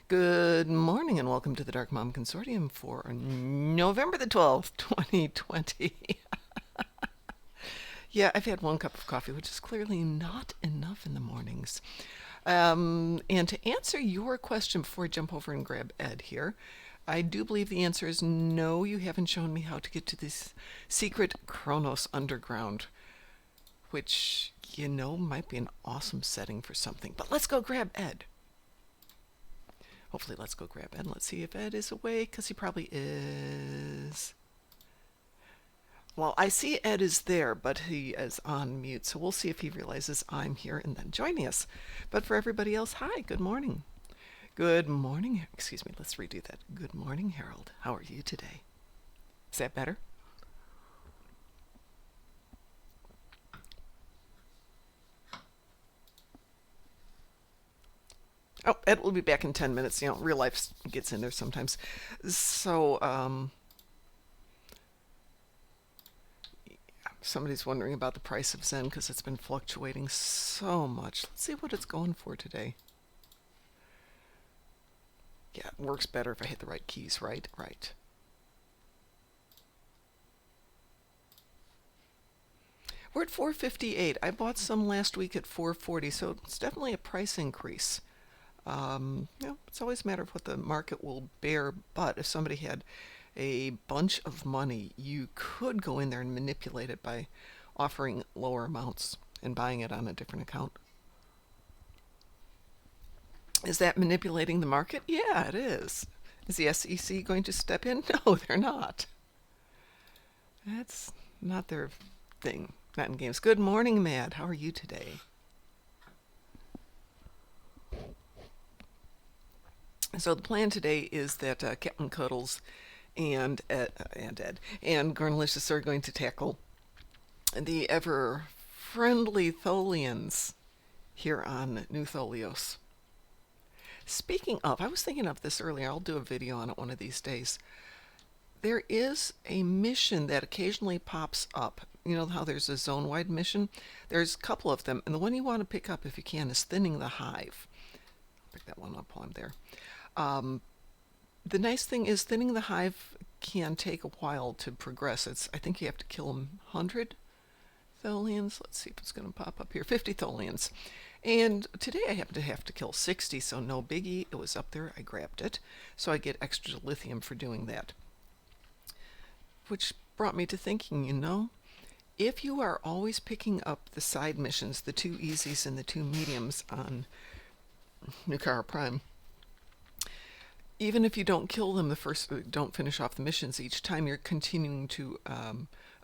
Good morning and welcome to the Darkmom Consortium for November the 12th, 2020. Yeah, I've had one cup of coffee, which is clearly not enough in the mornings. And to answer your question before I jump over and grab Ed here, I do believe the answer is no, you haven't shown me how to get to this secret Kronos underground, which, might be an awesome setting for something. But let's go grab Ed. Hopefully, let's go grab Ed. Let's see if Ed is awake, because he probably is. Well, I see Ed is there, but he is on mute, so we'll see if he realizes I'm here and then joining us. But for everybody else, hi, good morning. Good morning. Excuse me, let's redo that. Good morning, Harold. How are you today? Is that better? Oh, Ed will be back in 10 minutes. Real life gets in there sometimes. So, somebody's wondering about the price of Zen because it's been fluctuating so much. Let's see what it's going for today. Yeah, it works better if I hit the right keys, right? Right. We're at 458. I bought some last week at 440, so it's definitely a price increase. It's always a matter of what the market will bear, but if somebody had a bunch of money, you could go in there and manipulate it by offering lower amounts and buying it on a different account. Is that manipulating the market? Yeah, it is. Is the SEC going to step in? No, they're not. That's not their thing. Not in games. Good morning, Mad. How are you today? So the plan today is that Captain Cuddles and Ed and Gornalicious are going to tackle the ever friendly Tholians here on New Tholios. Speaking of, I was thinking of this earlier. I'll do a video on it one of these days. There is a mission that occasionally pops up. You know how there's a zone-wide mission? There's a couple of them, and the one you want to pick up if you can is Thinning the Hive. I'll pick that one up while I'm there. The nice thing is Thinning the Hive can take a while to progress. I think you have to kill 100 Tholians. Let's see if it's going to pop up here. 50 Tholians. And today I happen to have to kill 60, so no biggie. It was up there. I grabbed it. So I get extra lithium for doing that. Which brought me to thinking, if you are always picking up the side missions, the 2 easies and the 2 mediums on Nukara Prime, even if you don't kill them don't finish off the missions each time, you're continuing to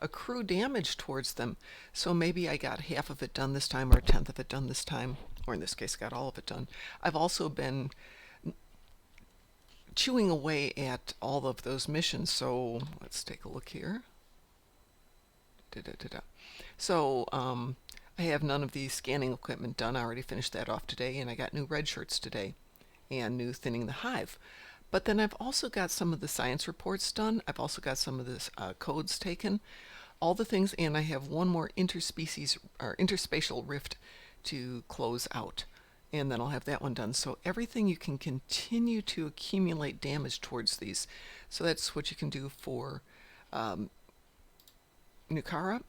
accrue damage towards them. So maybe I got half of it done this time, or a tenth of it done this time, or in this case, got all of it done. I've also been chewing away at all of those missions. So let's take a look here. So I have none of the scanning equipment done. I already finished that off today, and I got new red shirts today and new Thinning the Hive. But then I've also got some of the science reports done. I've also got some of the codes taken, all the things, and I have one more interspecies or interspatial rift to close out, and then I'll have that one done. So everything, you can continue to accumulate damage towards these. So that's what you can do for Nukara,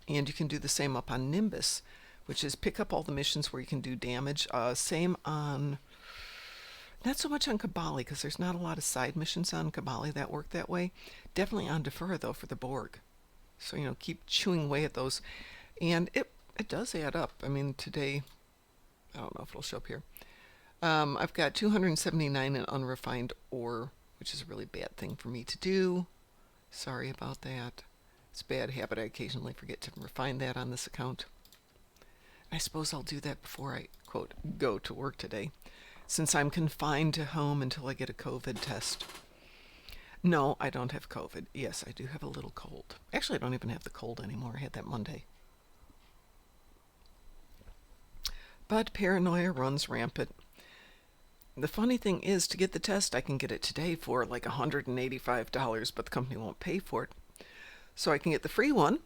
and you can do the same up on Nimbus, which is pick up all the missions where you can do damage. Same on... Not so much on Kabali, because there's not a lot of side missions on Kabali that work that way. Definitely on Defura, though, for the Borg. So, keep chewing away at those. And it does add up. I mean, today, I don't know if it'll show up here. I've got 279 in unrefined ore, which is a really bad thing for me to do. Sorry about that. It's a bad habit. I occasionally forget to refine that on this account. I suppose I'll do that before I, quote, go to work today, since I'm confined to home until I get a COVID test. No, I don't have COVID. Yes, I do have a little cold. Actually, I don't even have the cold anymore. I had that Monday. But paranoia runs rampant. The funny thing is, to get the test, I can get it today for like $185, but the company won't pay for it. So I can get the free one,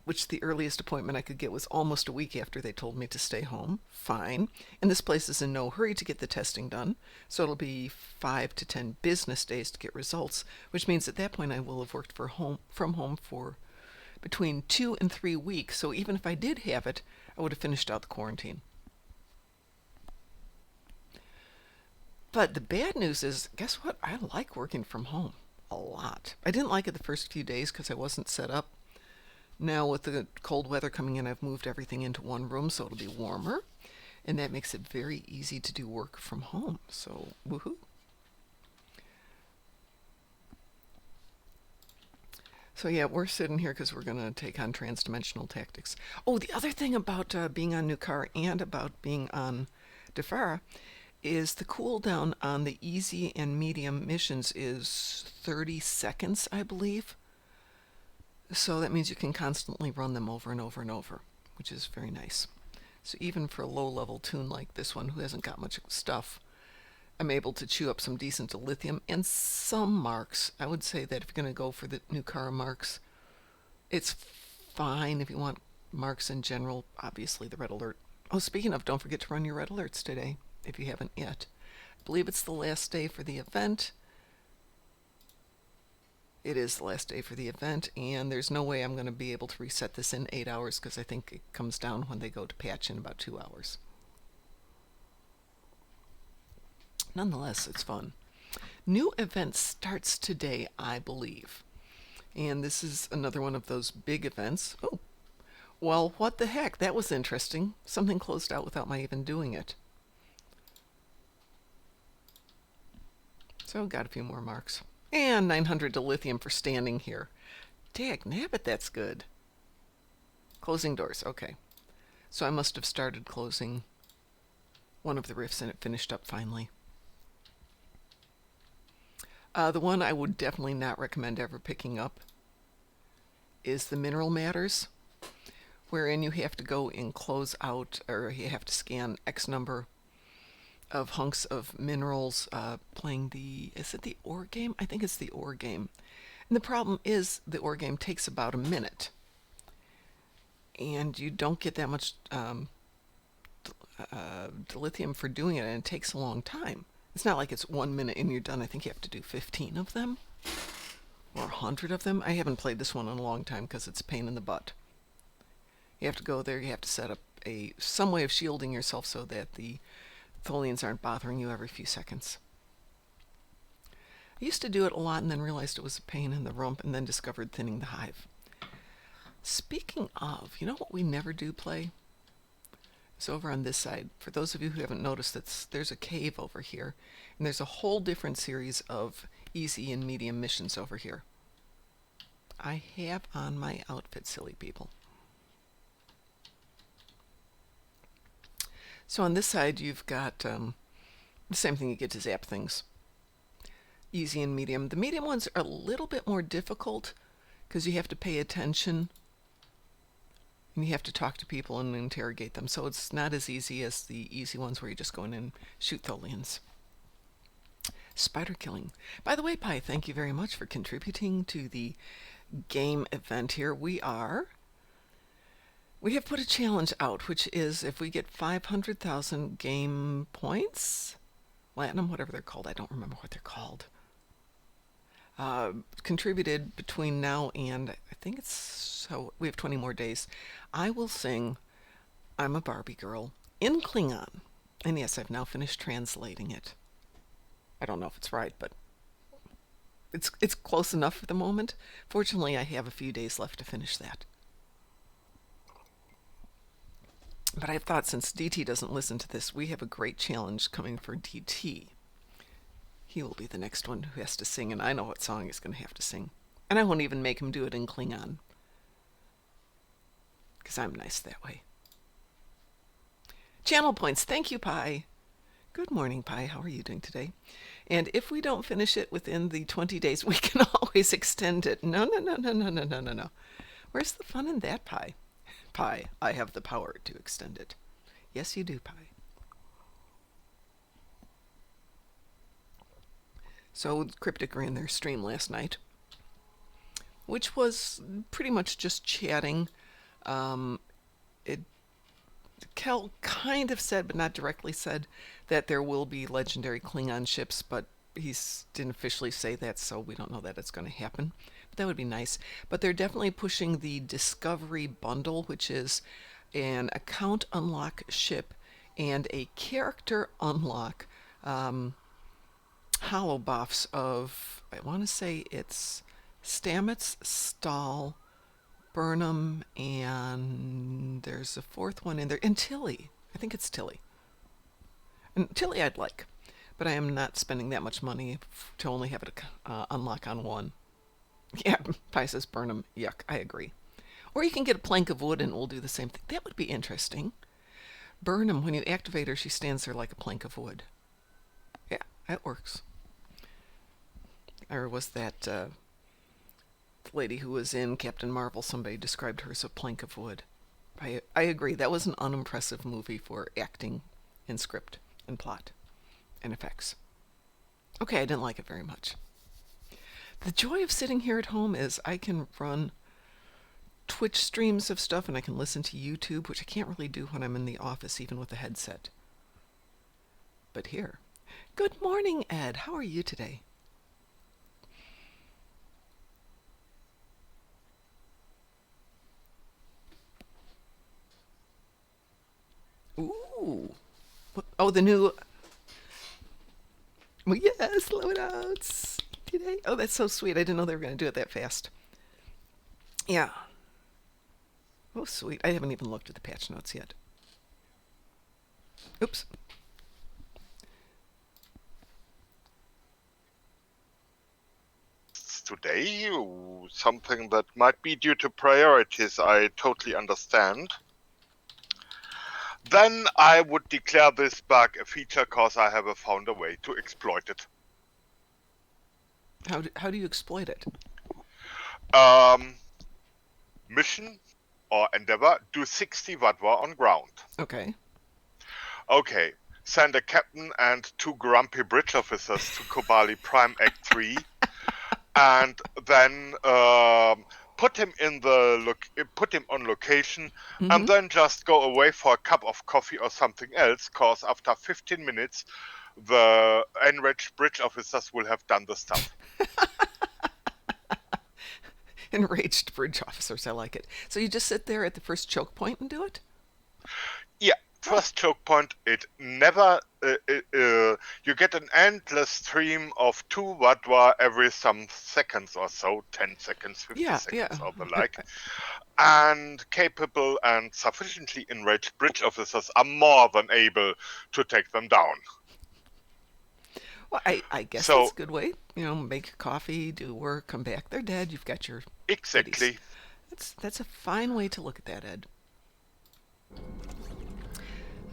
which the earliest appointment I could get was almost a week after they told me to stay home. Fine. And this place is in no hurry to get the testing done, so it'll be 5 to 10 business days to get results, which means at that point I will have worked from home for between 2 and 3 weeks, so even if I did have it, I would have finished out the quarantine. But the bad news is, guess what? I like working from home a lot. I didn't like it the first few days because I wasn't set up. Now with the cold weather coming in, I've moved everything into one room so it'll be warmer, and that makes it very easy to do work from home. So, woohoo. So yeah, we're sitting here because we're going to take on transdimensional tactics. Oh, the other thing about being on Nukar and about being on Defara is the cooldown on the easy and medium missions is 30 seconds, I believe. So that means you can constantly run them over and over and over, which is very nice. So even for a low-level toon like this one, who hasn't got much stuff, I'm able to chew up some decent dilithium and some marks. I would say that if you're going to go for the Nukara marks, it's fine if you want marks in general. Obviously, the red alert. Oh, speaking of, don't forget to run your red alerts today, if you haven't yet. I believe it's the last day for the event. It is the last day for the event, and there's no way I'm going to be able to reset this in 8 hours because I think it comes down when they go to patch in about 2 hours. Nonetheless, it's fun. New event starts today, I believe. And this is another one of those big events. Oh, well, what the heck? That was interesting. Something closed out without my even doing it. So got a few more marks. And 900 dilithium for standing here. Dagnabbit, that's good. Closing doors, okay. So I must have started closing one of the rifts and it finished up finally. The one I would definitely not recommend ever picking up is the Mineral Matters, wherein you have to go and close out, or you have to scan X number of hunks of minerals, playing is it the ore game? I think it's the ore game. And the problem is the ore game takes about a minute. And you don't get that much dilithium for doing it, and it takes a long time. It's not like it's 1 minute and you're done. I think you have to do 15 of them or 100 of them. I haven't played this one in a long time because it's a pain in the butt. You have to go there. You have to set up some way of shielding yourself so that the Tholians aren't bothering you every few seconds. I used to do it a lot and then realized it was a pain in the rump and then discovered thinning the hive. Speaking of, you know what we never do play? It's over on this side. For those of you who haven't noticed, there's a cave over here, and there's a whole different series of easy and medium missions over here. I have on my outfit, silly people. So on this side, you've got the same thing you get to zap things. Easy and medium. The medium ones are a little bit more difficult because you have to pay attention and you have to talk to people and interrogate them. So it's not as easy as the easy ones where you just go in and shoot Tholians. Spider killing. By the way, Pi, thank you very much for contributing to the game event here. We have put a challenge out, which is if we get 500,000 game points, Platinum, whatever they're called, I don't remember what they're called, contributed between now and, I think so we have 20 more days, I will sing I'm a Barbie Girl in Klingon. And yes, I've now finished translating it. I don't know if it's right, but it's close enough for the moment. Fortunately, I have a few days left to finish that. But I thought since DT doesn't listen to this, we have a great challenge coming for DT. He will be the next one who has to sing, and I know what song he's going to have to sing. And I won't even make him do it in Klingon, because I'm nice that way. Channel points. Thank you, Pi. Good morning, Pi. How are you doing today? And if we don't finish it within the 20 days, we can always extend it. No. Where's the fun in that, Pi? Pi, I have the power to extend it. Yes, you do, Pi. So Cryptic ran their stream last night, which was pretty much just chatting It Kel kind of said, but not directly said, that there will be legendary Klingon ships, but he didn't officially say that, so we don't know that it's going to happen. But that would be nice. But they're definitely pushing the Discovery bundle, which is an account unlock ship and a character unlock hollow buffs of, I want to say it's Stamets, Stahl, Burnham, and there's a fourth one in there, and Tilly. I think it's Tilly. And Tilly I'd like, but I am not spending that much money to only have it unlock on one. Yeah, Pi says Burnham. Yuck, I agree. Or you can get a plank of wood and we'll do the same thing. That would be interesting. Burnham, when you activate her, she stands there like a plank of wood. Yeah, that works. Or was that the lady who was in Captain Marvel? Somebody described her as a plank of wood. I agree. That was an unimpressive movie for acting and script and plot and effects. Okay, I didn't like it very much. The joy of sitting here at home is I can run Twitch streams of stuff and I can listen to YouTube, which I can't really do when I'm in the office, even with a headset. But here. Good morning, Ed. How are you today? Ooh. Oh, the new... Well, yes, loadouts today. Oh, that's so sweet. I didn't know they were going to do it that fast. Yeah. Oh, sweet. I haven't even looked at the patch notes yet. Oops. Today, something that might be due to priorities, I totally understand. Then I would declare this bug a feature because I have found a way to exploit it. How do you exploit it? Mission or endeavor, do 60 Wadwa on ground. Okay. Okay, send a captain and 2 grumpy bridge officers to Kobali Prime Act 3, and then put him on location, and then just go away for a cup of coffee or something else, cause after 15 minutes the enraged bridge officers will have done the stuff. Enraged bridge officers, I like it. So you just sit there at the first choke point and do it? Yeah, first choke point, it never... you get an endless stream of 2 Wadwa every some seconds or so, 10 seconds, 50 seconds or the like. And capable and sufficiently enraged bridge officers are more than able to take them down. Well, I guess that's a good way. You know, make coffee, do work, come back. They're dead. You've got your... Exactly. That's a fine way to look at that, Ed.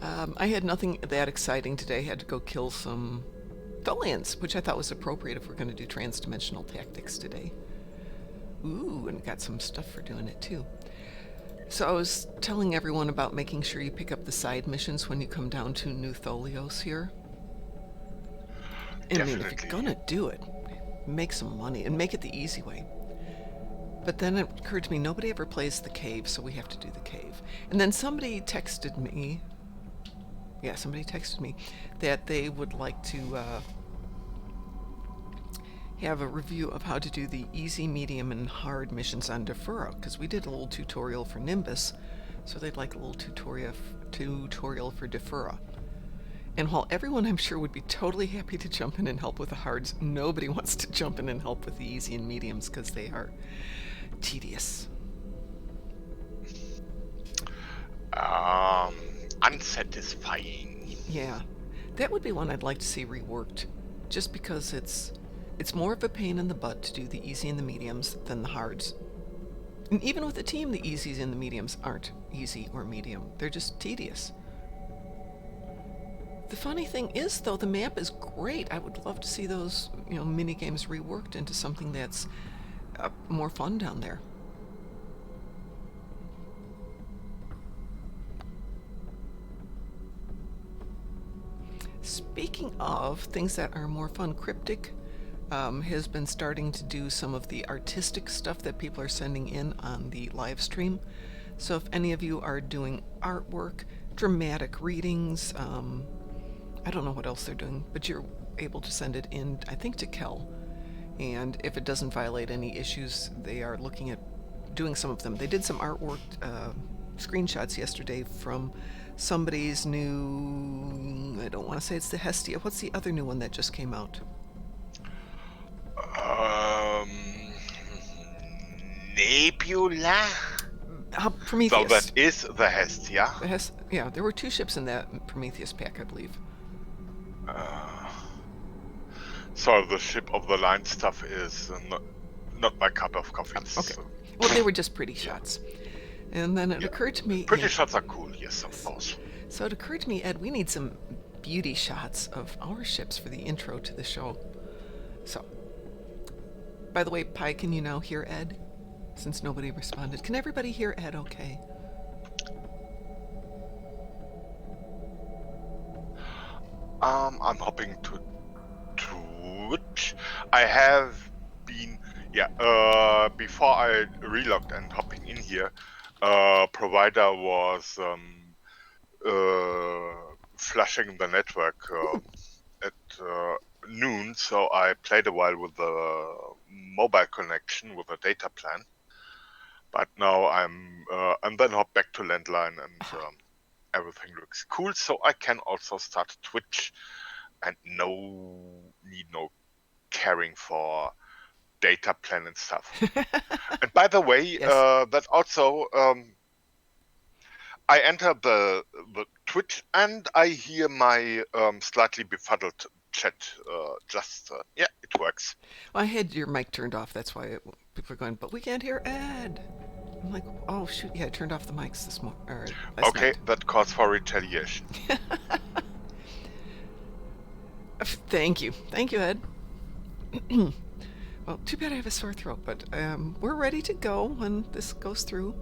I had nothing that exciting today. I had to go kill some Tholians, which I thought was appropriate if we're going to do transdimensional tactics today. Ooh, and got some stuff for doing it too. So I was telling everyone about making sure you pick up the side missions when you come down to New Tholios here. And I mean, if you're gonna do it, make some money and make it the easy way. But then it occurred to me, nobody ever plays the cave, so we have to do the cave. And then somebody texted me, that they would like to have a review of how to do the easy, medium, and hard missions on Defura, because we did a little tutorial for Nimbus, so they'd like a little tutorial for Defura. And while everyone, I'm sure, would be totally happy to jump in and help with the hards, nobody wants to jump in and help with the easy and mediums because they are tedious. Unsatisfying. Yeah, that would be one I'd like to see reworked, just because it's more of a pain in the butt to do the easy and the mediums than the hards. And even with a team, the easies and the mediums aren't easy or medium. They're just tedious. The funny thing is, though, the map is great. I would love to see those, mini games reworked into something that's more fun down there. Speaking of things that are more fun, Cryptic has been starting to do some of the artistic stuff that people are sending in on the live stream. So if any of you are doing artwork, dramatic readings, I don't know what else they're doing, but you're able to send it in, I think, to Kel. And if it doesn't violate any issues, they are looking at doing some of them. They did some artwork screenshots yesterday from somebody's new, I don't want to say it's the Hestia. What's the other new one that just came out? Nebula? Prometheus. So that is the Hestia. Yeah, there were 2 ships in that Prometheus pack, I believe. So the ship of the line stuff is not my cup of coffee. Okay. Well, they were just pretty shots. And then it occurred to me... Pretty shots are cool, yes, of course. So it occurred to me, Ed, we need some beauty shots of our ships for the intro to the show. So, by the way, Pi, can you now hear Ed? Since nobody responded. Can everybody hear Ed okay? I'm hoping to Twitch. I have been, before I relogged and hopping in here, provider was flashing the network at noon, so I played a while with the mobile connection with a data plan. But now I'm then hop back to landline and everything looks cool, so I can also start Twitch and need no caring for data plan and stuff. And by the way, Yes. that also I enter the Twitch and I hear my slightly befuddled chat. It works. Well, I had your mic turned off. That's why people are going, but we can't hear Ed. I'm like, oh shoot, yeah, I turned off the mics this morning. Okay, that calls for retaliation. Thank you, Ed. Well, too bad I have a sore throat, but we're ready to go when this goes through.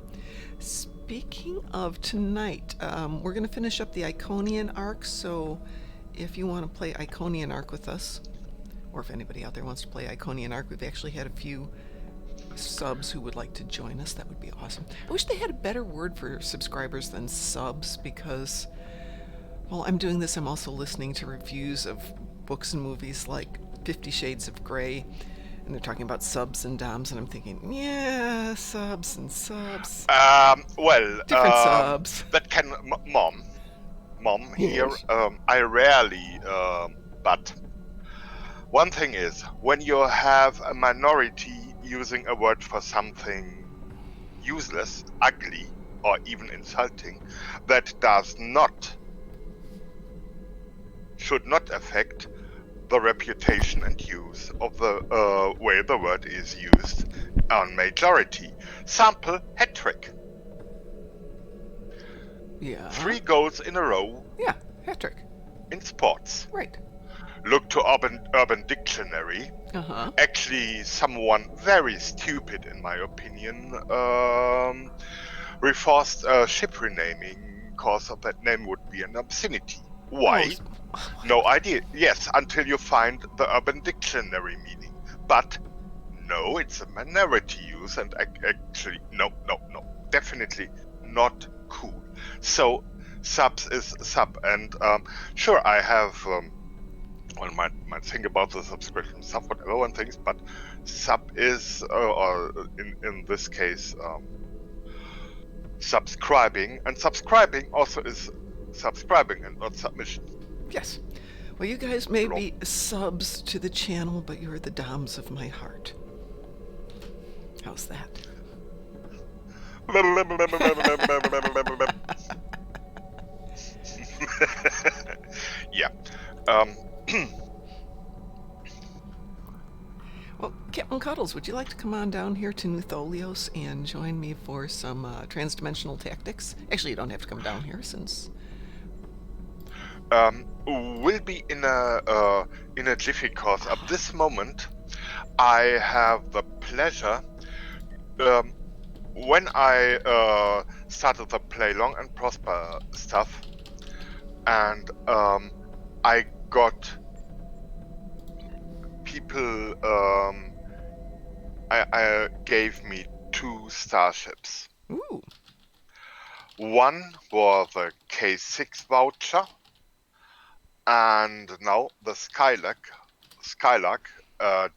Speaking of tonight, we're going to finish up the Iconian arc, so if you want to play Iconian arc with us, or if anybody out there wants to play Iconian arc, we've actually had a few subs who would like to join us. That would be awesome. I wish they had a better word for subscribers than subs, because while I'm doing this, I'm also listening to reviews of books and movies like 50 Shades of Grey, and they're talking about subs and doms, and I'm thinking, yeah, subs and subs. Different subs. That can mom here. Yes. I rarely, but one thing is when you have a minority using a word for something useless, ugly, or even insulting, that should not affect the reputation and use of the way the word is used on majority. Sample hat trick. Yeah. 3 goals in a row. Yeah, hat trick. In sports. Right. Look to Urban Dictionary. Actually, someone very stupid, in my opinion, reinforced ship renaming because of that name would be an obscenity. Why? No idea. Yes, until you find the Urban Dictionary meaning. But no, it's a minority use, and actually, no, definitely not cool. So subs is sub, and sure, I have one might think about the subscription stuff, whatever one thinks, but sub is, or in this case, subscribing, and subscribing also is subscribing and not submission. Yes. Well, you guys may be subs to the channel, but you're the doms of my heart. How's that? Yeah. Well, Captain Cuddles, would you like to come on down here to New Tholios and join me for some transdimensional tactics? Actually, you don't have to come down here since... Will be in a jiffy, cause at this moment I have the pleasure, when I started the Play Long and Prosper stuff, and I got people, I gave me 2 starships. Ooh. One was a K6 voucher, and now the Skylark, a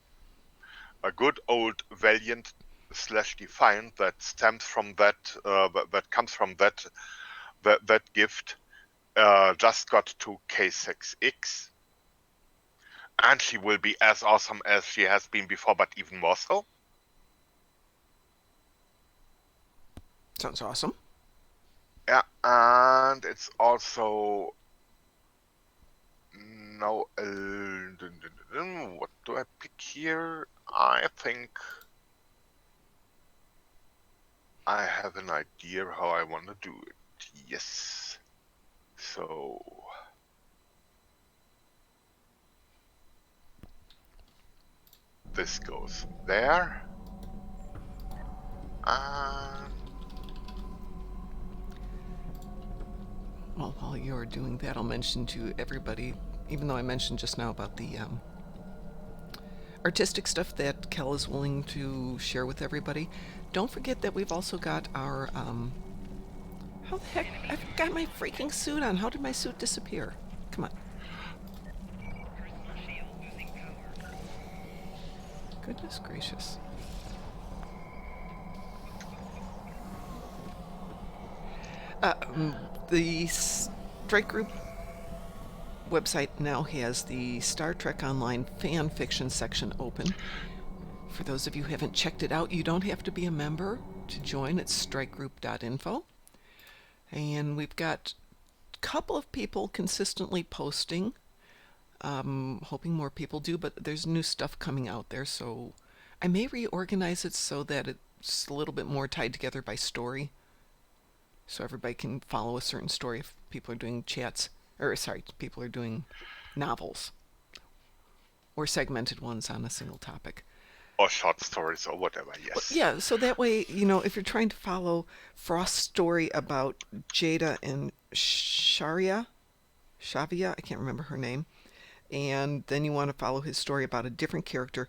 good old Valiant / Defiant that stems from that that comes from that gift, just got to K6X, and she will be as awesome as she has been before, but even more so. Sounds awesome. Yeah, and it's also now. What do I pick here? I think I have an idea how I want to do it. Yes. So this goes there. And Well, while you're doing that, I'll mention to everybody, even though I mentioned just now about the artistic stuff that Kel is willing to share with everybody, don't forget that we've also got our, how the heck, I've got my freaking suit on. How did my suit disappear? Come on. Goodness gracious. The Strike Group website now has the Star Trek Online fan fiction section open. For those of you who haven't checked it out, you don't have to be a member to join. It's strikegroup.info. And we've got a couple of people consistently posting. Hoping more people do, but there's new stuff coming out there, so I may reorganize it so that it's a little bit more tied together by story. So everybody can follow a certain story if people are doing chats, or sorry, people are doing novels or segmented ones on a single topic. or short stories or whatever, Well, yes. yeah, so that way, if you're trying to follow Frost's story about Jada and Shavia, I can't remember her name, and then you want to follow his story about a different character,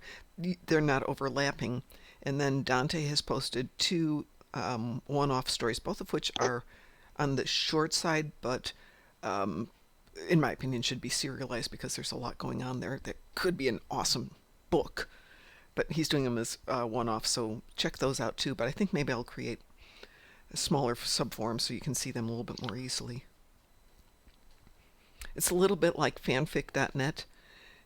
they're not overlapping. And then Dante has posted two one-off stories, both of which are on the short side, but in my opinion should be serialized because there's a lot going on there that could be an awesome book. But he's doing them as one-off, so check those out too. But I think maybe I'll create a smaller subform so you can see them a little bit more easily. It's a little bit like fanfic.net.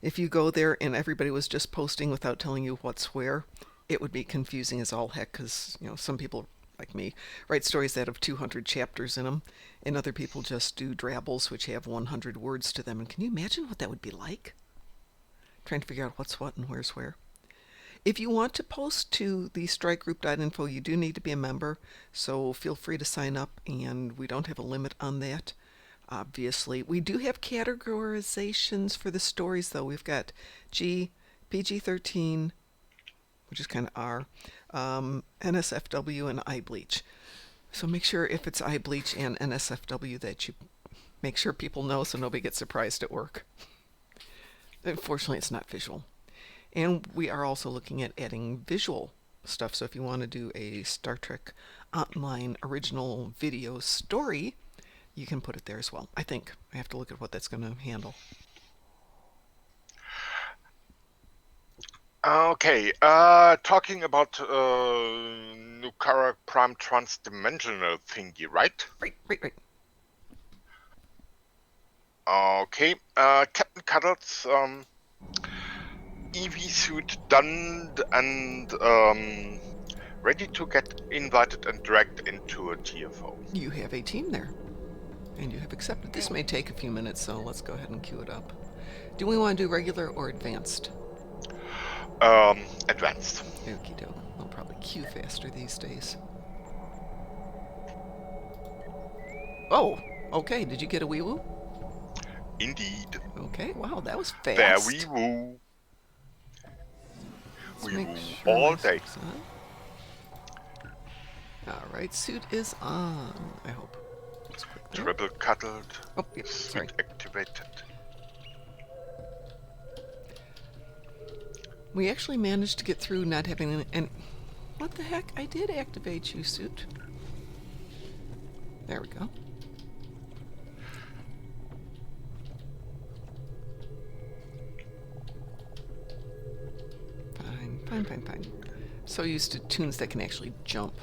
If you go there and everybody was just posting without telling you what's where, it would be confusing as all heck because, some people, like me, write stories that have 200 chapters in them, and other people just do drabbles which have 100 words to them. And can you imagine what that would be like? Trying to figure out what's what and where's where. If you want to post to the strikegroup.info, you do need to be a member, so feel free to sign up, and we don't have a limit on that. Obviously, we do have categorizations for the stories, though. We've got G, PG-13, which is kind of R, NSFW, and iBleach. So make sure if it's iBleach and NSFW that you make sure people know so nobody gets surprised at work. Unfortunately, it's not visual. And we are also looking at adding visual stuff, so if you want to do a Star Trek Online original video story, you can put it there as well. I think. I have to look at what that's going to handle. Okay, talking about Nukara Prime Transdimensional thingy, right? Right. Okay, Captain Cuddles, EV suit done and ready to get invited and dragged into a TFO. You have a team there, and you have accepted. This may take a few minutes, so let's go ahead and queue it up. Do we want to do regular or advanced? Advanced. Okie doke. I'll probably queue faster these days. Oh, okay. Did you get a wee woo? Indeed. Okay, wow, that was fast. There we woo. Let's We make woo sure all my day. suit's on. Alright, suit is on, I hope. Let's click there. Tremble cuddled. Oh, yeah, sorry. Suit activated. We actually managed to get through not having any... What the heck? I did activate you, suit. There we go. Fine, fine, fine, fine. So used to toons that can actually jump.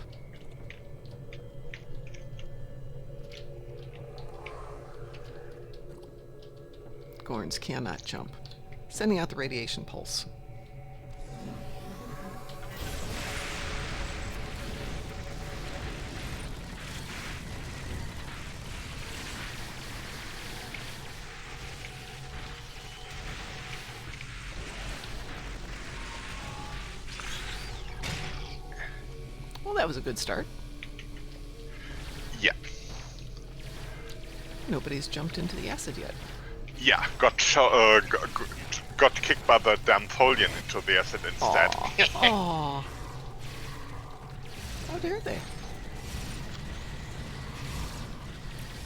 Gorns cannot jump. Sending out the radiation pulse. Well, that was a good start. Yeah. Nobody's jumped into the acid yet. Yeah, got kicked by the damn Tholian into the acid instead. Aww. How dare they?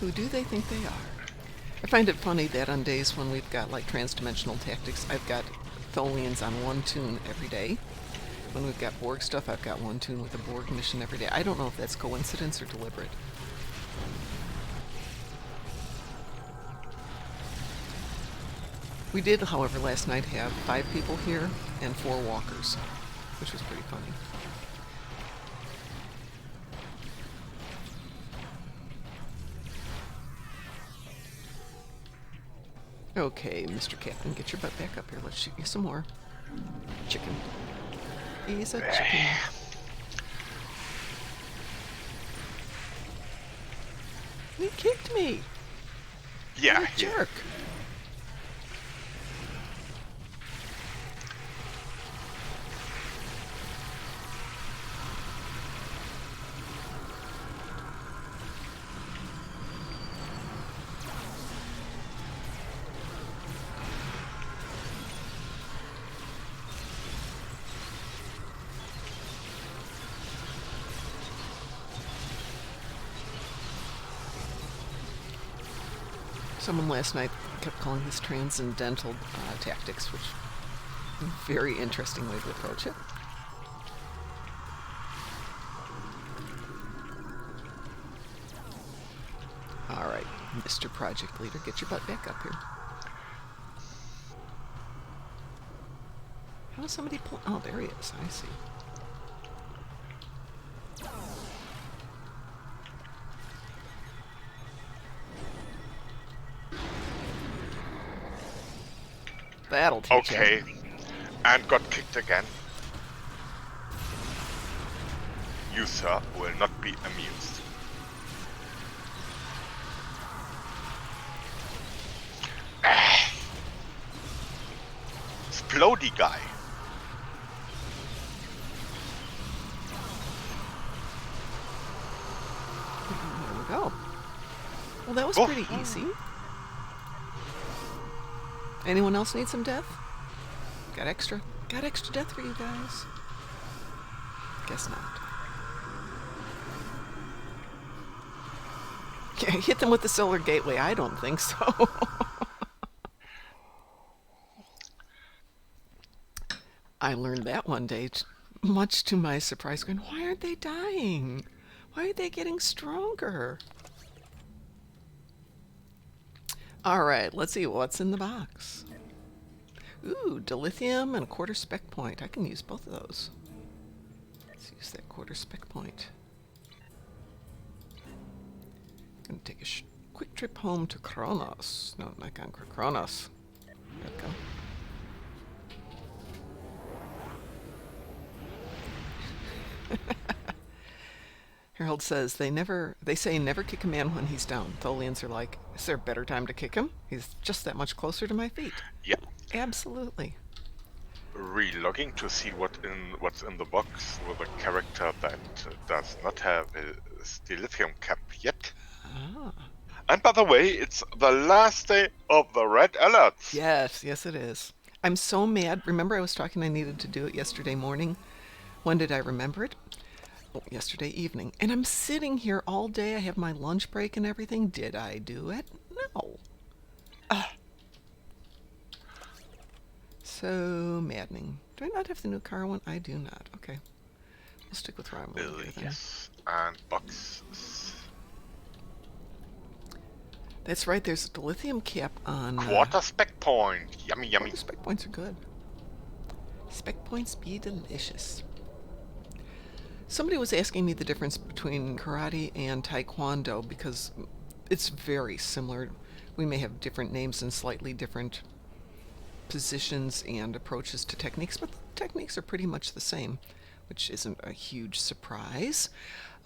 Who do they think they are? I find it funny that on days when we've got like transdimensional tactics, I've got Tholians on one toon every day. When we've got Borg stuff, I've got one toon with a Borg mission every day. I don't know if that's coincidence or deliberate. We did, however, last night have 5 people here and 4 walkers, which was pretty funny. Okay, Mr. Captain, get your butt back up here. Let's shoot you some more. Chicken. He's a chicken. He kicked me. Yeah. What a jerk. Someone last night kept calling this transcendental tactics, which is a very interesting way to approach it. All right, Mr. Project Leader, get your butt back up here. How is somebody pull? Oh, there he is. I see. That'll teach you. Okay. And got kicked again. You, sir, will not be amused. Splody guy. There we go. Well, that was Oh. pretty easy. Anyone else need some death? Got extra? Got extra death for you guys? Guess not. Yeah, hit them with the solar gateway. I don't think so. I learned that one day, much to my surprise, going, why aren't they dying? Why are they getting stronger? All right, let's see what's in the box. Ooh, dilithium and a quarter spec point. I can use both of those. Let's use that quarter spec point. I'm going to take a quick trip home to Kronos. No, not Conquer, Kronos. There we go. Harold says they say never kick a man when he's down. Tholians are like, is there a better time to kick him? He's just that much closer to my feet. Yeah. Absolutely. Relogging to see what's in the box with a character that does not have a lithium cap yet. Ah. And by the way, it's the last day of the red alerts. Yes, yes it is. I'm so mad. Remember I was talking I needed to do it yesterday morning? When did I remember it? Oh, yesterday evening. And I'm sitting here all day. I have my lunch break and everything. Did I do it? No. So maddening. Do I not have the new car one? I do not. Okay. We'll stick with Rhyme. Yes. And boxes. That's right, there's a lithium cap on... Quarter spec point. Yummy, yummy. Spec points are good. Spec points be delicious. Somebody was asking me the difference between karate and taekwondo because it's very similar. We may have different names and slightly different positions and approaches to techniques, but the techniques are pretty much the same, which isn't a huge surprise.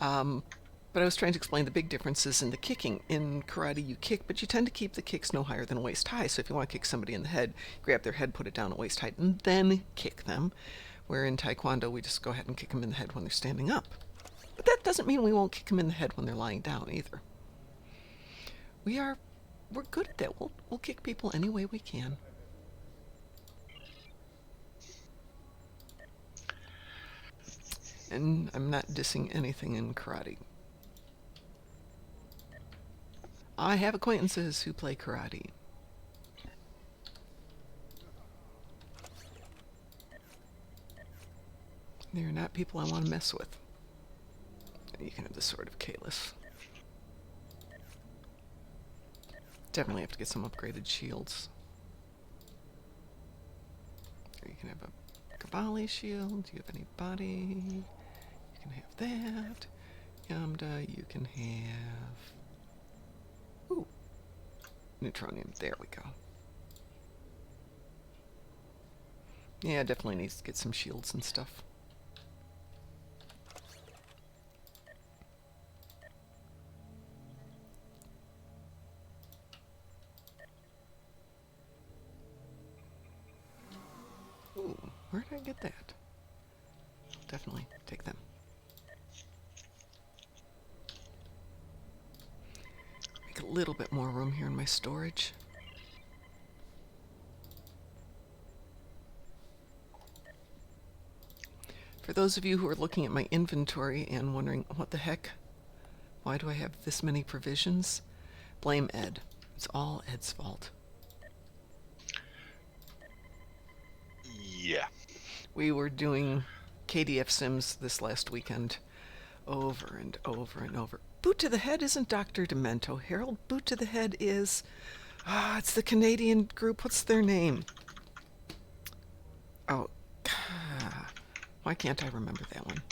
But I was trying to explain the big differences in the kicking. In karate, you kick, but you tend to keep the kicks no higher than waist high. So if you want to kick somebody in the head, grab their head, put it down at waist height, and then kick them. Where in taekwondo, we just go ahead and kick them in the head when they're standing up. But that doesn't mean we won't kick them in the head when they're lying down either. We're good at that. We'll kick people any way we can. And I'm not dissing anything in karate. I have acquaintances who play karate. They're not people I want to mess with. You can have the Sword of Kalis. Definitely have to get some upgraded shields. Or you can have a Cavalli shield. Do you have any body? You can have that. Yamda, you can have... Ooh. Neutronium. There we go. Yeah, definitely needs to get some shields and stuff. Ooh, where did I get that? Definitely take them. Make a little bit more room here in my storage. For those of you who are looking at my inventory and wondering, what the heck? Why do I have this many provisions? Blame Ed. It's all Ed's fault. Yeah. We were doing KDF Sims this last weekend over and over and over. Boot to the Head isn't Dr. Demento, Harold. Boot to the Head is... it's the Canadian group. What's their name? Oh, why can't I remember that one?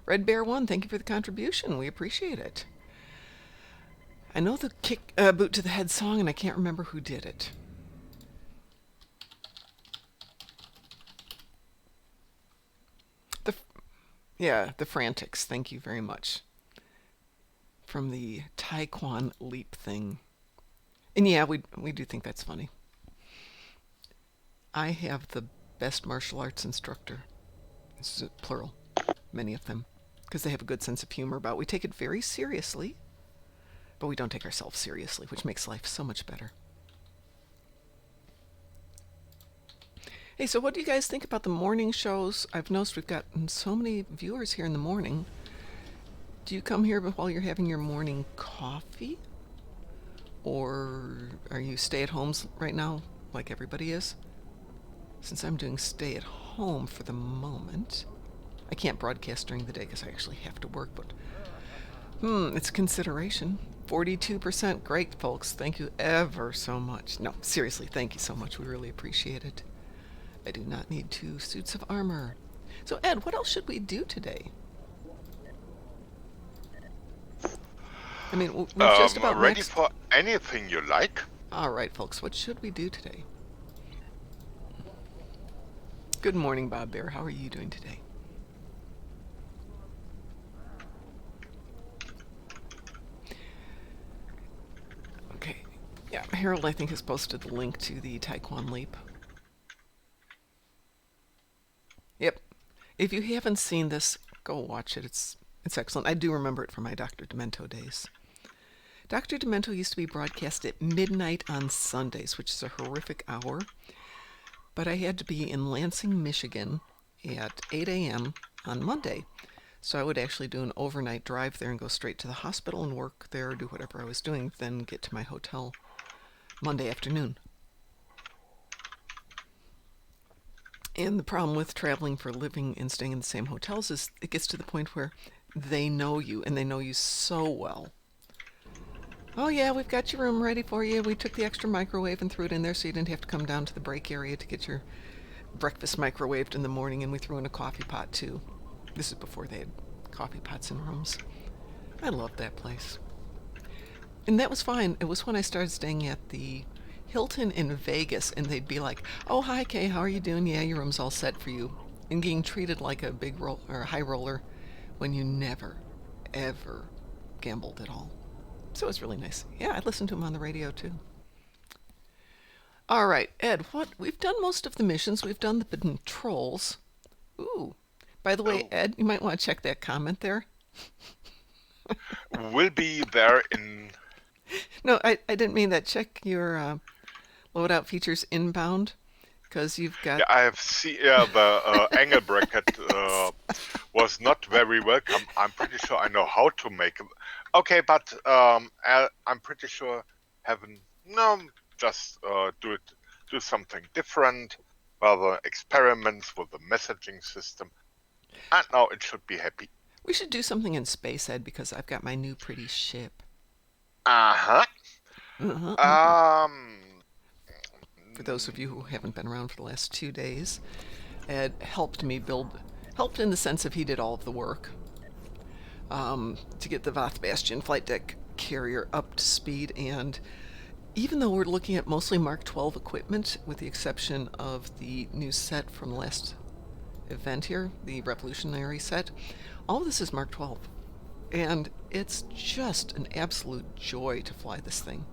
Red Bear 1, thank you for the contribution. We appreciate it. I know the Boot to the Head song, and I can't remember who did it. The Frantics, thank you very much. From the Taekwon Leap thing. And yeah, we do think that's funny. I have the best martial arts instructor. This is plural. Many of them. Because they have a good sense of humor about it. We take it very seriously. But we don't take ourselves seriously, which makes life so much better. Hey, so what do you guys think about the morning shows? I've noticed we've gotten so many viewers here in the morning. Do you come here while you're having your morning coffee? Or are you stay-at-homes right now, like everybody is? Since I'm doing stay-at-home for the moment, I can't broadcast during the day because I actually have to work, but it's a consideration. 42%. Great, folks. Thank you ever so much. No, seriously, thank you so much. We really appreciate it. I do not need 2 suits of armor. So, Ed, what else should we do today? I mean, we've just about ready for anything you like. All right, folks, what should we do today? Good morning, Bob Bear. How are you doing today? Okay. Yeah, Harold, I think, has posted the link to the Taekwon Leap. Yep. If you haven't seen this, go watch it. It's excellent. I do remember it from my Dr. Demento days. Dr. Demento used to be broadcast at midnight on Sundays, which is a horrific hour. But I had to be in Lansing, Michigan at 8 a.m. on Monday. So I would actually do an overnight drive there and go straight to the hospital and work there or do whatever I was doing, then get to my hotel Monday afternoon. And the problem with traveling for a living and staying in the same hotels is it gets to the point where they know you, and they know you so well Oh yeah, we've got your room ready for you. We took the extra microwave and threw it in there so you didn't have to come down to the break area to get your breakfast microwaved in the morning, and we threw in a coffee pot too. This is before they had coffee pots in rooms. I loved that place. And that was fine. It was when I started staying at the Hilton in Vegas, and they'd be like, "Oh, hi, Kay, how are you doing? Yeah, your room's all set for you." And getting treated like a big roll or a high roller when you never, ever gambled at all. So it was really nice. Yeah, I listened to him on the radio too. All right, Ed, what we've done most of the missions. We've done the patrols. Ooh. By the way, Ed, you might want to check that comment there. Will be there in... No, I didn't mean that. Check your loadout features inbound, because you've got... Yeah, I have seen the angle bracket was not very welcome. I'm pretty sure I know how to make it. Okay, but I'm pretty sure just do something different, rather experiments with the messaging system, and now it should be happy. We should do something in space, Ed, because I've got my new pretty ship. Uh-huh. For those of you who haven't been around for the last 2 days, Ed helped in the sense of he did all of the work to get the Voth Bastion flight deck carrier up to speed. And even though we're looking at mostly Mark 12 equipment, with the exception of the new set from the last event here, the Revolutionary set, all of this is Mark 12. And it's just an absolute joy to fly this thing.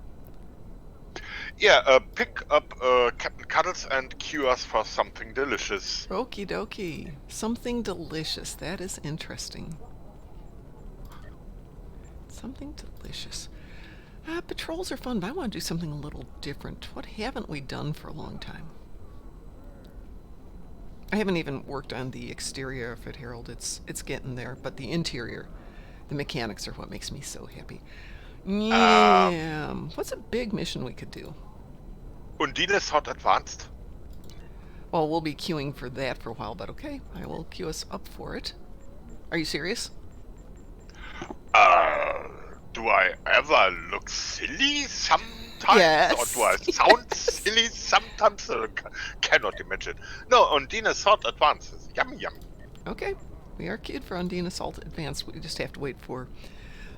Yeah, pick up Captain Cuddles and cue us for something delicious. Okie dokie. Something delicious. That is interesting. Something delicious. Patrols are fun, but I want to do something a little different. What haven't we done for a long time? I haven't even worked on the exterior of it, Harold. It's getting there, but the interior, the mechanics are what makes me so happy. Yeah. What's a big mission we could do? Undine Assault Advanced. Well, we'll be queuing for that for a while, but okay, I will queue us up for it. Are you serious? Do I ever look silly sometimes? Yes. Or do I sound silly sometimes? Cannot imagine. No, Undine Assault Advanced is yummy. Okay, we are queued for Undine Assault Advanced. We just have to wait for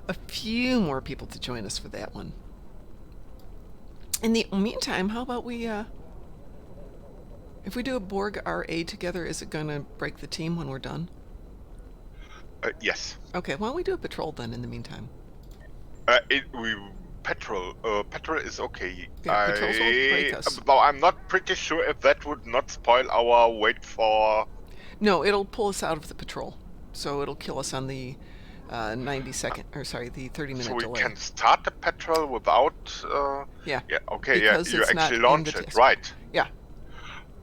a few more people to join us for that one. In the meantime, how about we, if we do a Borg RA together, is it going to break the team when we're done? Yes. Okay, why don't we do a patrol then in the meantime? Petrol is okay. Yeah, patrols will break us. Though I'm not pretty sure if that would not spoil our wait for... No, it'll pull us out of the patrol. So it'll kill us on the 90-second, or sorry, the 30-minute delay. So we can start the patrol without... Yeah. Yeah, okay, because yeah, you actually launch it, right. Yeah.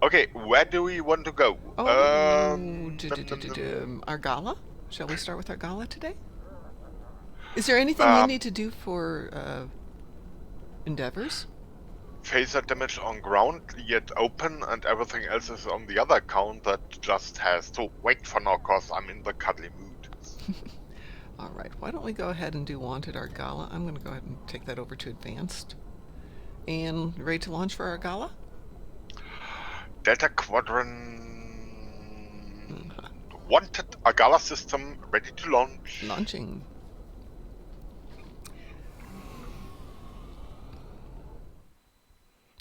Okay, where do we want to go? Argala? Shall we start with Argala today? Is there anything you need to do for endeavors? Phaser damage on ground yet open, and everything else is on the other account that just has to wait for now, cause I'm in the cuddly mood. Alright, why don't we go ahead and do Wanted Argala? I'm going to go ahead and take that over to Advanced. And ready to launch for Argala? Delta Quadrant... Wanted Argala system ready to launch. Launching.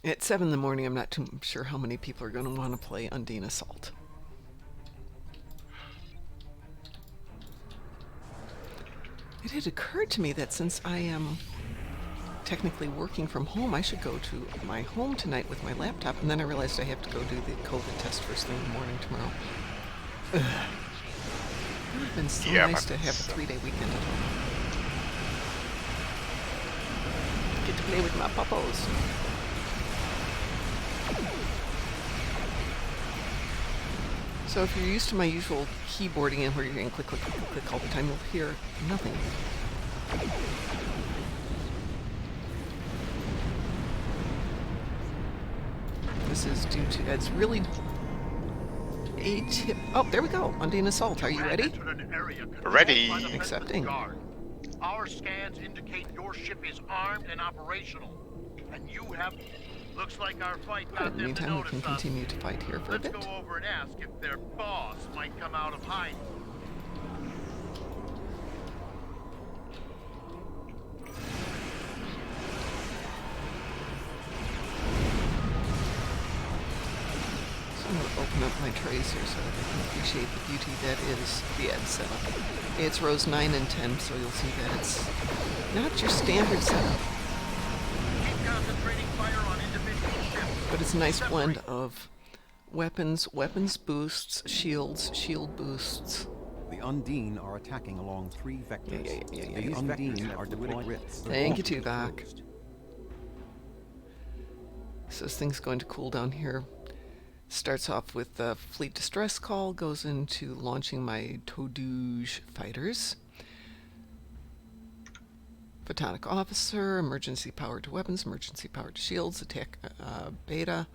At 7 in the morning, I'm not too sure how many people are going to want to play Undine Assault. It had occurred to me that since I am technically working from home, I should go to my home tonight with my laptop, and then I realized I have to go do the COVID test first thing in the morning tomorrow. Ugh. It would have been so nice to have a 3-day weekend at home. Get to play with my puppos. So if you're used to my usual keyboarding and where you're going click, click, click, click all the time, you'll hear nothing. This is due to Ed's really Oh, there we go. Undine Assault. Are you ready? Ready. Accepting. Our scans indicate your ship is armed and operational. And you have... Looks like our fight In got the them to meantime, we notice can us. continue to fight here for a Let's bit. go over and ask if their boss might come out of hiding. I'm going to open up my trays here so that I can appreciate the beauty that is the ad setup. It's rows 9 and 10, so you'll see that it's not your standard setup, Keep concentrating fire on individual ships. but it's a nice blend of weapons, weapons boosts, shields, shield boosts. The Undine are attacking along 3 vectors. Yeah. These Undine are deployed rifts. Thank you, Tuvok. So this thing's going to cool down here. Starts off with the fleet distress call, goes into launching my Todouge fighters. Photonic officer, emergency power to weapons, emergency power to shields, attack beta,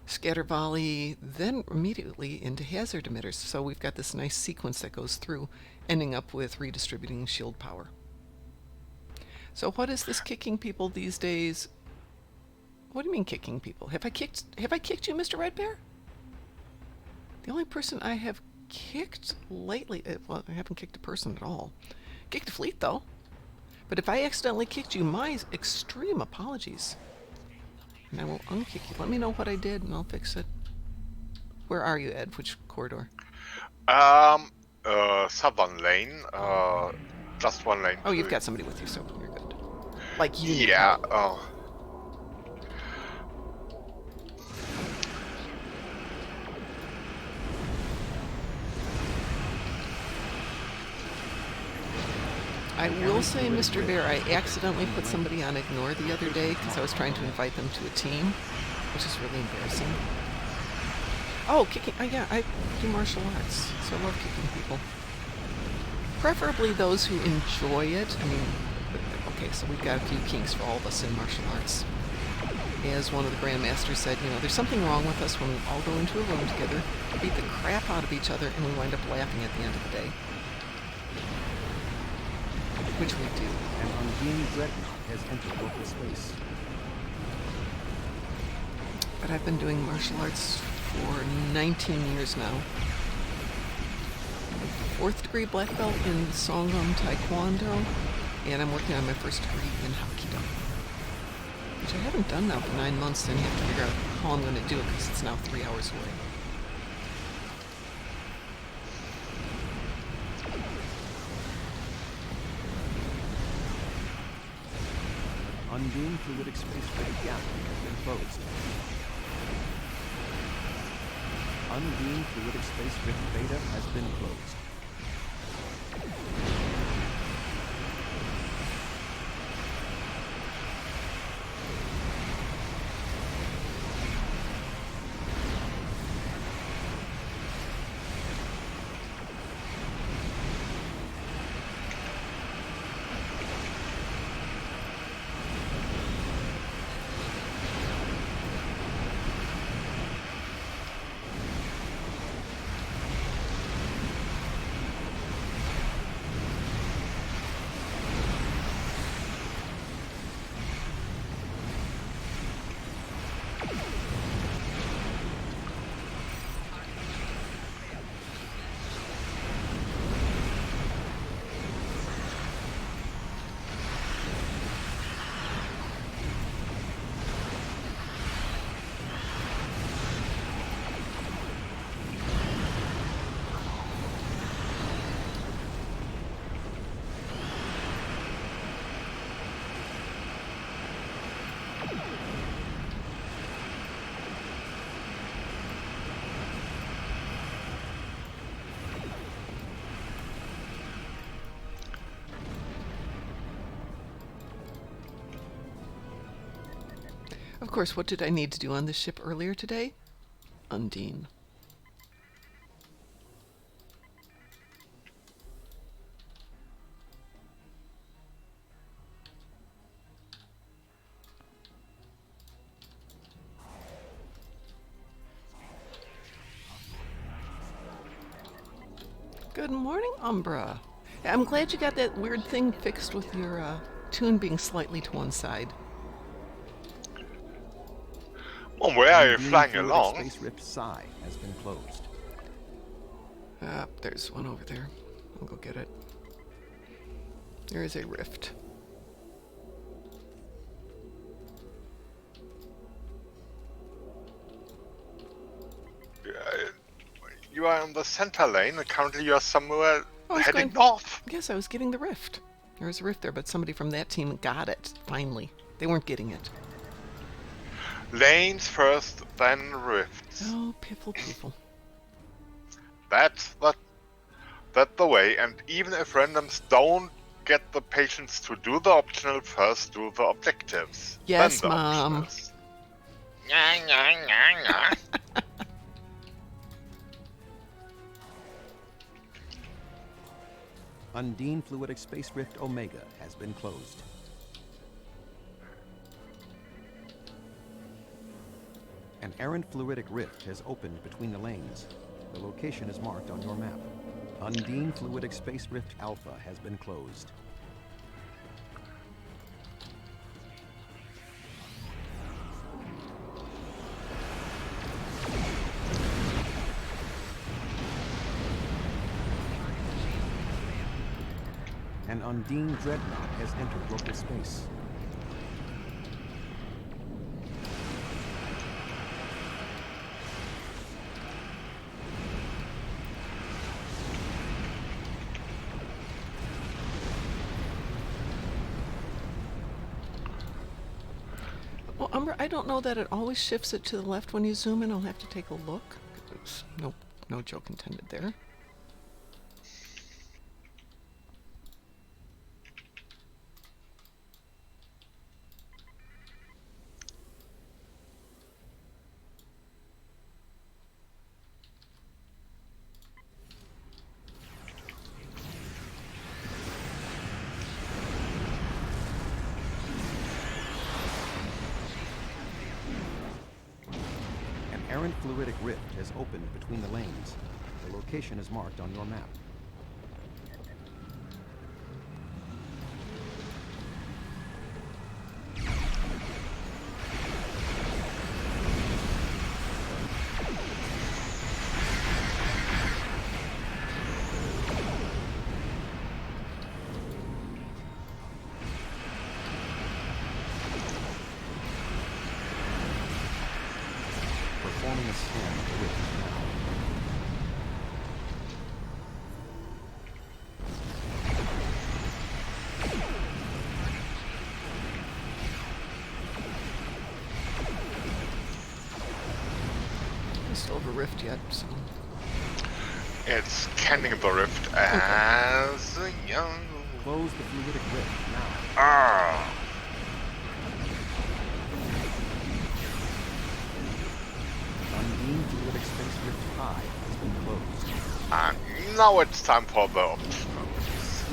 scatter volley, then immediately into hazard emitters. So we've got this nice sequence that goes through, ending up with redistributing shield power. So what is this kicking people these days? What do you mean kicking people? Have I kicked you, Mr. Red Bear? The only person I have kicked lately, well, I haven't kicked a person at all. Kicked a fleet though. But if I accidentally kicked you, my extreme apologies. And I will unkick you. Let me know what I did and I'll fix it. Where are you, Ed? Which corridor? Southern lane. Just one lane. Oh, you've got somebody with you, so you're good. Like you. Yeah. I will say, Mr. Bear, I accidentally put somebody on ignore the other day because I was trying to invite them to a team, which is really embarrassing. Oh, kicking. Yeah, I do martial arts, so I love kicking people. Preferably those who enjoy it. I mean, okay, so we've got a few kinks for all of us in martial arts. As one of the grandmasters said, you know, there's something wrong with us when we all go into a room together, beat the crap out of each other, and we wind up laughing at the end of the day. Which we do. An Undine dreadnought has entered local space. But I've been doing martial arts for 19 years now. 4th degree black belt in Songgum Taekwondo, and I'm working on my 1st degree in Hapkido, which I haven't done now for 9 months, and I have to figure out how I'm going to do it because it's now 3 hours away. Undine fluidic space gap has been closed. Undine fluidic space rift beta has been closed. Of course, what did I need to do on this ship earlier today? Undine. Good morning, Umbra. I'm glad you got that weird thing fixed with your toon being slightly to one side. Well, where are you Undine flying fluidic along? space rift psi has been closed. There's one over there. I'll go get it. There is a rift. You are in the center lane, and currently you are somewhere I was heading going- north. Yes, I was getting the rift. There was a rift there, but somebody from that team got it, finally. They weren't getting it. Lanes first, then rifts. Oh, piffle, piffle. That's the way, and even if randoms don't get the patience to do the optional, first do the objectives. Yes, then the Mom. optionals. Undine fluidic space rift Omega has been closed. An errant fluidic rift has opened between the lanes. The location is marked on your map. Undine fluidic space rift Alpha has been closed. An Undine dreadnought has entered local space. Well, I don't know that it always shifts it to the left when you zoom in. I'll have to take a look. Oops, no joke intended there. An errant fluidic rift has opened between the lanes. The location is marked on your map. Performing a scan of the rift now. I still have a rift yet, so. It's scanning the rift as a young. Close the fluidic rift now. Ah. Undine fluidic space rift high has been closed. And now it's time for the optionals.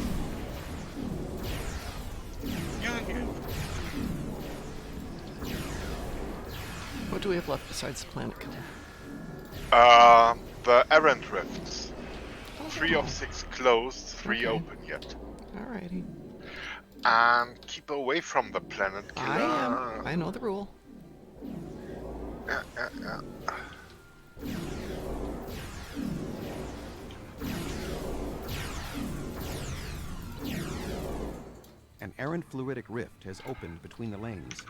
What do we have left besides the planet killer? The errant rifts. 3 of 6 closed, 3 Okay. open yet. Alrighty. And keep away from the planet killer. I am. I know the rule. Yeah. An errant fluidic rift has opened between the lanes.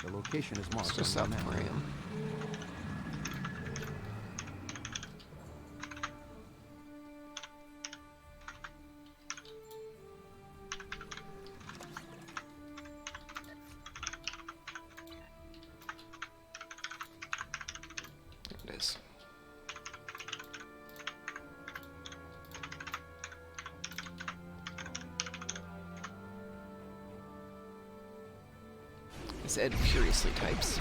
The location is It's marked just on south your of map. where I am. There it is. As Ed furiously types.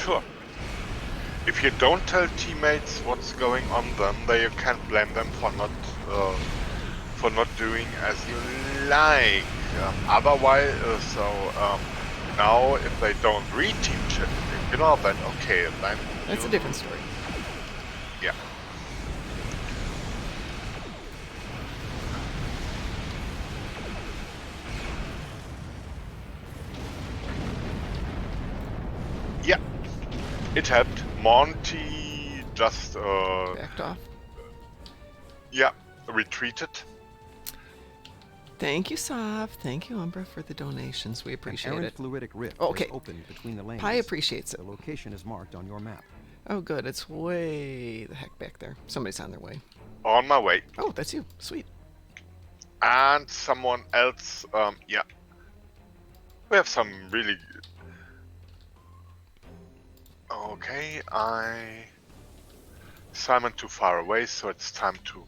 Sure. If you don't tell teammates what's going on, then you can't blame them for not doing as you like. Otherwise, now if they don't read team chat, then okay, then That's a different story. Yeah. it helped. Monty just Backed off. yeah, retreated. Thank you, Sav. Thank you, Umbra, for the donations. We appreciate An it. fluidic rift Okay. has opened between the lanes. Pi appreciates it. The location is marked on your map. Oh, good. It's way the heck back there. Somebody's on their way. On my way. Oh, that's you. Sweet. And someone else, yeah. We have some really... Okay, Simon too far away, so it's time to...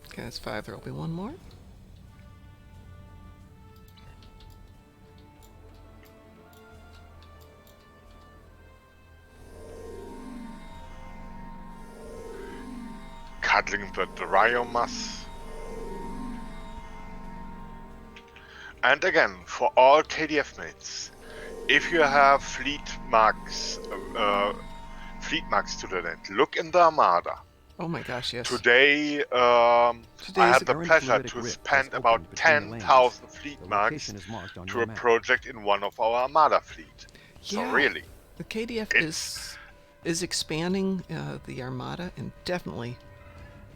Okay, that's 5. There'll be one more. Cuddling the Dryomas. And again, for all KDF mates, if you have fleet marks to the land, look in the Armada. Oh my gosh, yes. Today, I had the pleasure to spend about 10,000 fleet marks to a project in one of our Armada fleet. So Yeah. really, The KDF is expanding the Armada and definitely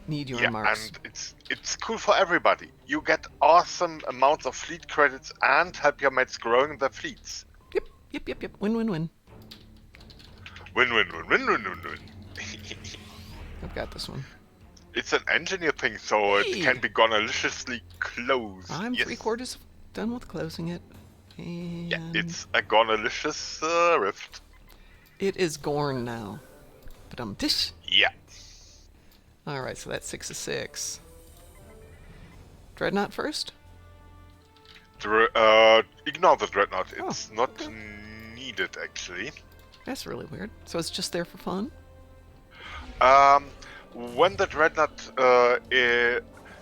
need your yeah, marks. and it's cool for everybody. You get awesome amounts of fleet credits and help your mates growing their fleets. Yep. Win, win, win. Win, win, win, win, win, win, win. I've got this one. It's an engineer thing, so it can be gornaliciously closed. I'm Yes. 3/4 done with closing it. And Yeah, it's a gornalicious rift. it is Gorn now. But dish. Yeah. Alright, so that's 6 of 6. Dreadnought first? Ignore the dreadnought. Oh, It's not okay. needed, actually. That's really weird. So it's just there for fun? When the dreadnought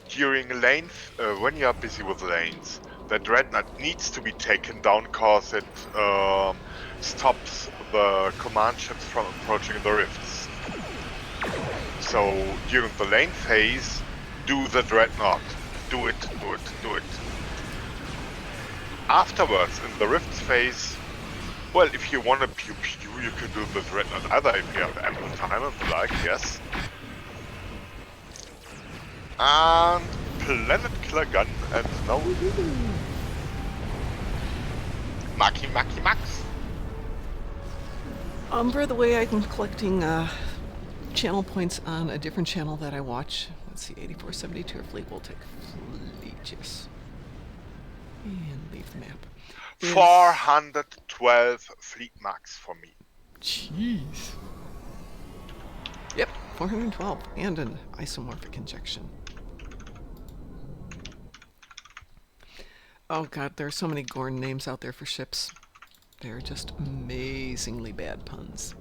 during lane, when you are busy with lanes, the dreadnought needs to be taken down because it stops the command ships from approaching the rifts. So during the lane phase, do the dreadnought. Do it. Afterwards, in the rifts phase, well, if you want to pew pew, you can do the dreadnought either if you have ample time and the like, yes. And planet killer gun, and now Maki Max. By the way, I'm collecting channel points on a different channel that I watch. Let's see, 8472 or fleet. We'll take fleet, yes. And leave the map. 412 fleet marks for me. Jeez. Yep, 412. And an isomorphic injection. Oh god, there are so many Gorn names out there for ships. They're just amazingly bad puns.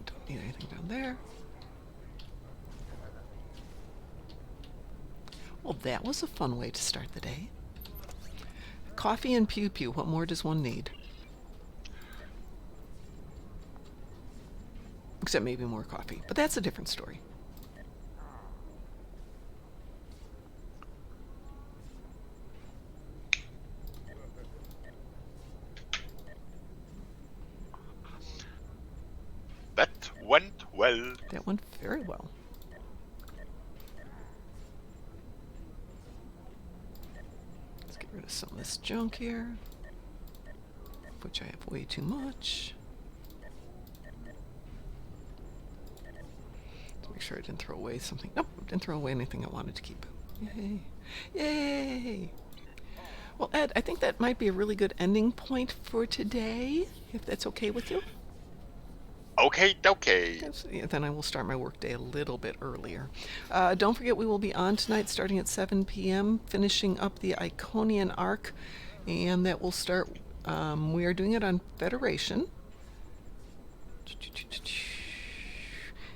Don't need anything down there. Well, that was a fun way to start the day. Coffee and pew pew. What more does one need? Except maybe more coffee. But that's a different story. That went well. That went very well. Let's get rid of some of this junk here, which I have way too much. Let's make sure I didn't throw away something. Nope, didn't throw away anything I wanted to keep. Yay. Yay! Well, Ed, I think that might be a really good ending point for today, if that's okay with you. Okay. Yes, yeah, then I will start my workday a little bit earlier. Don't forget, we will be on tonight starting at 7 p.m., finishing up the Iconian arc, and that will start, we are doing it on Federation.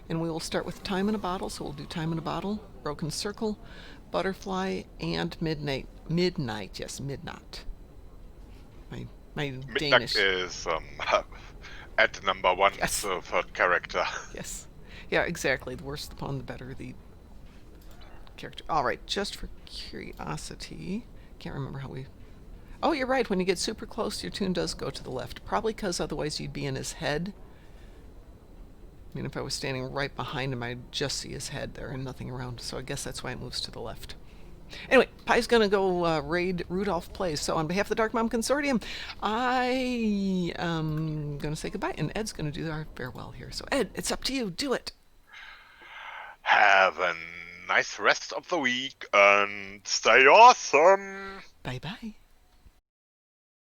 And we will start with Time in a Bottle, so we'll do Time in a Bottle, Broken Circle, Butterfly, and Midnight. Midnight. My Midnight Danish. is At number 1, Yes. the third character. Yes. Yeah, exactly. The worse the pawn, the better the character. All right, just for curiosity, can't remember how we... Oh, you're right. When you get super close, your toon does go to the left. Probably because otherwise you'd be in his head. I mean, if I was standing right behind him, I'd just see his head there and nothing around. So I guess that's why it moves to the left. Anyway, Pie's going to go raid Rudolph Plays. So on behalf of the Darkmom Consortium, I am going to say goodbye. And Ed's going to do our farewell here. So Ed, it's up to you. Do it. Have a nice rest of the week and stay awesome! Bye-bye.